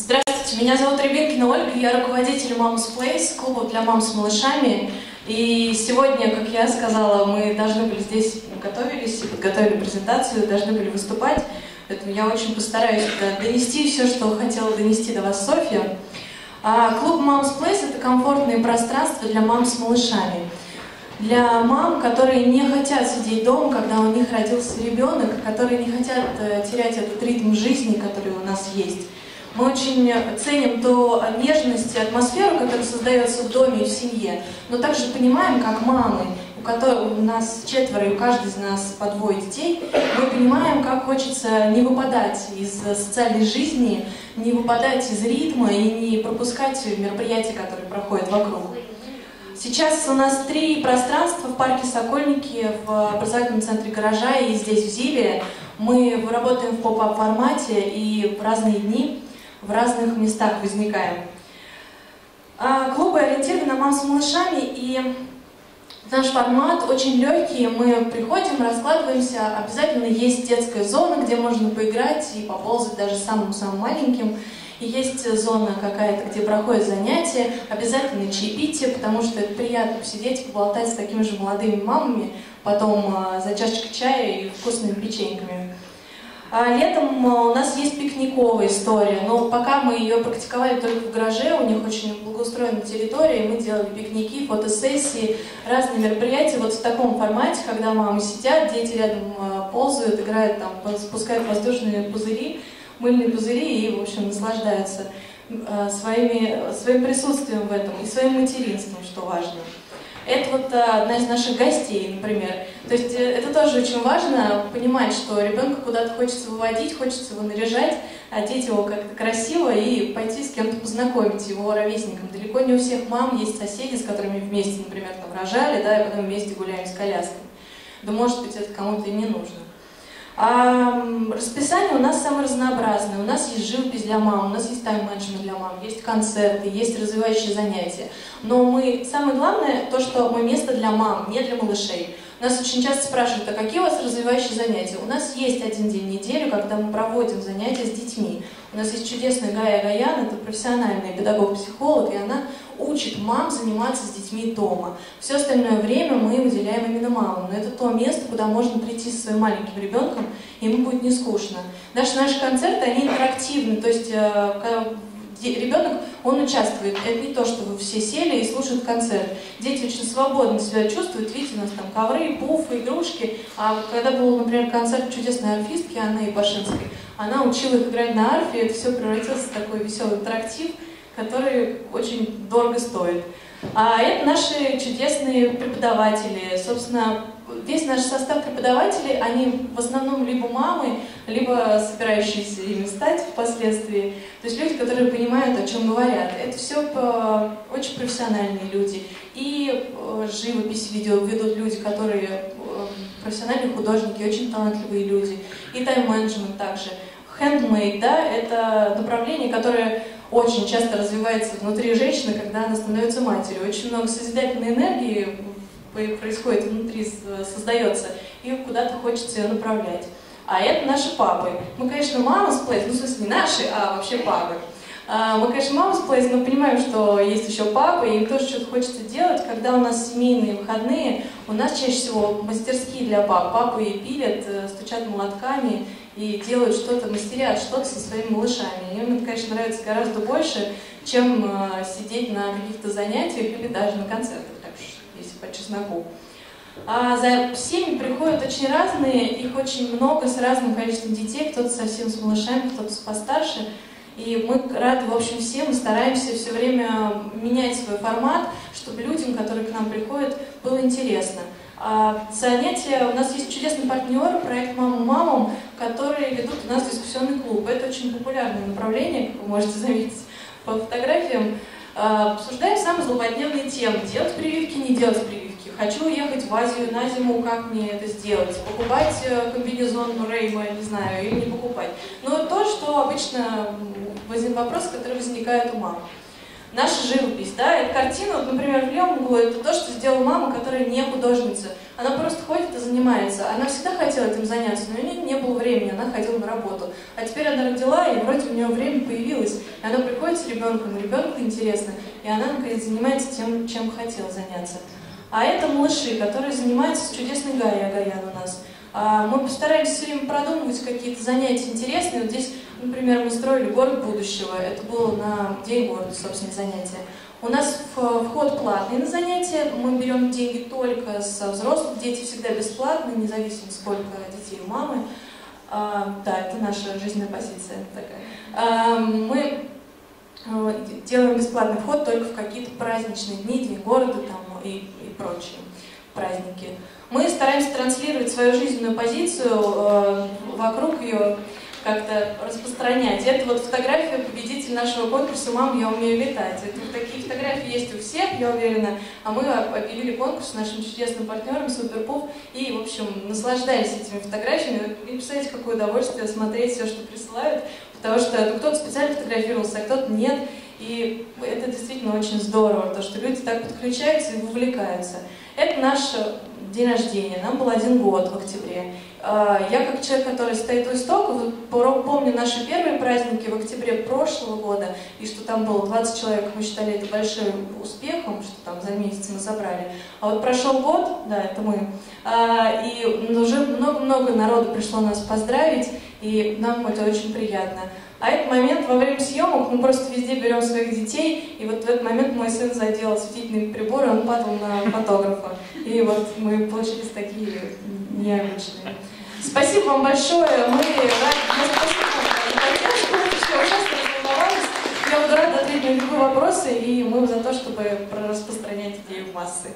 Здравствуйте, меня зовут Рябинкина Ольга, я руководитель Moms Place, клуба для мам с малышами. И сегодня, как я сказала, мы должны были здесь готовились, подготовили презентацию, должны были выступать. Поэтому я очень постараюсь донести все, что хотела донести до вас Софья. Клуб Moms Place — это комфортное пространство для мам с малышами. Для мам, которые не хотят сидеть дома, когда у них родился ребенок, которые не хотят терять этот ритм жизни, который у нас есть. Мы очень ценим ту нежность и атмосферу, которая создается в доме и в семье, но также понимаем, как мамы, у нас 4, и у каждой из нас по 2 детей, мы понимаем, как хочется не выпадать из социальной жизни, не выпадать из ритма и не пропускать мероприятия, которые проходят вокруг. Сейчас у нас 3 пространства в парке Сокольники, в образовательном центре «Гаража» и здесь, в Зиле. Мы работаем в поп-ап формате и в разные дни в разных местах возникаем. Клубы ориентированы на мам с малышами, и наш формат очень легкий. Мы приходим, раскладываемся, обязательно есть детская зона, где можно поиграть и поползать даже самым-самым маленьким. И есть зона какая-то, где проходят занятия, обязательно чаепитие, потому что это приятно посидеть и поболтать с такими же молодыми мамами, потом за чашечкой чая и вкусными печеньками. Летом у нас есть пикниковая история, но пока мы ее практиковали только в гараже, у них очень благоустроенная территория, и мы делали пикники, фотосессии, разные мероприятия вот в таком формате, когда мамы сидят, дети рядом ползают, играют, там, спускают воздушные пузыри, мыльные пузыри и, в общем, наслаждаются своим присутствием в этом и своим материнством, что важно. Это вот одна из наших гостей, например. То есть это тоже очень важно понимать, что ребенка куда-то хочется выводить, хочется его наряжать, одеть его как-то красиво и пойти с кем-то познакомить, его ровесникам. Далеко не у всех мам есть соседи, с которыми вместе, например, там рожали, да, и потом вместе гуляем с коляской. Да, может быть, это кому-то и не нужно. Расписание у нас самое разнообразное. У нас есть живопись для мам, у нас есть тайм-менеджмент для мам, есть концерты, есть развивающие занятия. Но самое главное, то, что мы место для мам, не для малышей. Нас очень часто спрашивают, а какие у вас развивающие занятия? У нас есть один день в неделю, когда мы проводим занятия с детьми. У нас есть чудесная Гая Гаян, это профессиональный педагог-психолог, и она учит мам заниматься с детьми дома. Все остальное время мы выделяем именно мамам. Но это то место, куда можно прийти со своим маленьким ребенком, и ему будет не скучно. Наши концерты, они интерактивны, то есть ребенок, он участвует. Это не то, что вы все сели и слушают концерт. Дети очень свободно себя чувствуют. Видите, у нас там ковры, пуфы, игрушки. А когда был, например, концерт чудесной арфистки Анны Ипашинской, она учила их играть на арфе, и это все превратилось в такой веселый интерактив, который очень дорого стоит. А это наши чудесные преподаватели. Собственно, весь наш состав преподавателей, они в основном либо мамы, либо собирающиеся ими стать впоследствии. То есть люди, которые понимают, о чем говорят. Это все очень профессиональные люди. И живопись видео ведут люди, которые профессиональные художники, очень талантливые люди. И тайм-менеджмент также. Handmade, да, это направление, которое очень часто развивается внутри женщины, когда она становится матерью. Очень много созидательной энергии происходит внутри, создается, и куда-то хочется ее направлять. А это наши папы. Мы, конечно, Moms Place, ну, в смысле, не наши, а вообще папы. Мы, конечно, Moms Place, но понимаем, что есть еще папы, и им тоже что-то хочется делать. Когда у нас семейные выходные, у нас чаще всего мастерские для пап. Папы пилят, стучат молотками и делают что-то, мастерят что-то со своими малышами. Им это, конечно, нравится гораздо больше, чем сидеть на каких-то занятиях или даже на концертах, так что, если по чесноку. За семьи приходят очень разные, их очень много, с разным количеством детей, кто-то совсем с малышами, кто-то постарше. И мы рады, в общем, всем, мы стараемся все время менять свой формат, чтобы людям, которые к нам приходят, было интересно. Занятия, у нас есть чудесный партнер, проект «Мама мамам», которые ведут у нас дискуссионный клуб. Это очень популярное направление, как вы можете заметить по фотографиям. Обсуждаем самые злободневные темы. Делать прививки, не делать прививки. Хочу уехать в Азию на зиму, как мне это сделать? Покупать комбинезон Рейма, не знаю, или не покупать. Но то, что обычно вопрос, который возникает у мам. Наша живопись, да, это картина, вот, например, в левом углу, это то, что сделала мама, которая не художница. Она просто ходит и занимается. Она всегда хотела этим заняться, но у нее не было времени, она ходила на работу. А теперь она родила, и вроде у нее время появилось. И она приходит с ребенком, и ребенку интересно, и она, наконец, занимается тем, чем хотела заняться. А это малыши, которые занимаются с чудесной Гаей Агаян у нас. Мы постараемся все время продумывать какие-то занятия интересные. Вот здесь, например, мы строили город будущего. Это было на День города, собственно, занятие. У нас вход платный на занятия. Мы берем деньги только со взрослых. Дети всегда бесплатные, независимо сколько детей у мамы. Да, это наша жизненная позиция такая. Мы делаем бесплатный вход только в какие-то праздничные дни, День города там, и прочие праздники. Мы стараемся транслировать свою жизненную позицию, вокруг ее как-то распространять. Это вот фотография победителя нашего конкурса «Мам, я умею летать». Это вот такие фотографии есть у всех, я уверена. А мы объявили конкурс с нашим чудесным партнером Суперпуф и, в общем, наслаждались этими фотографиями. И представляете, какое удовольствие смотреть все, что присылают, потому что кто-то специально фотографировался, а кто-то нет. И это действительно очень здорово, то, что люди так подключаются и вовлекаются. Это наш день рождения, нам был 1 год в октябре. Я как человек, который стоит у истоков, помню наши первые праздники в октябре прошлого года, и что там было 20 человек, мы считали это большим успехом, что там за месяц мы собрали. А вот прошел год, да, это мы, и уже много-много народу пришло нас поздравить, и нам это очень приятно. А этот момент во время съемок мы просто везде берем своих детей, и вот в этот момент мой сын задел осветительный прибор, и он падал на фотографа. И вот мы получились такие необычные. Спасибо вам большое, мы спасибо вам за поддержку, что ужасно разволновались. Я буду рада ответить на любые вопросы, и мы за то, чтобы распространять идею в массы.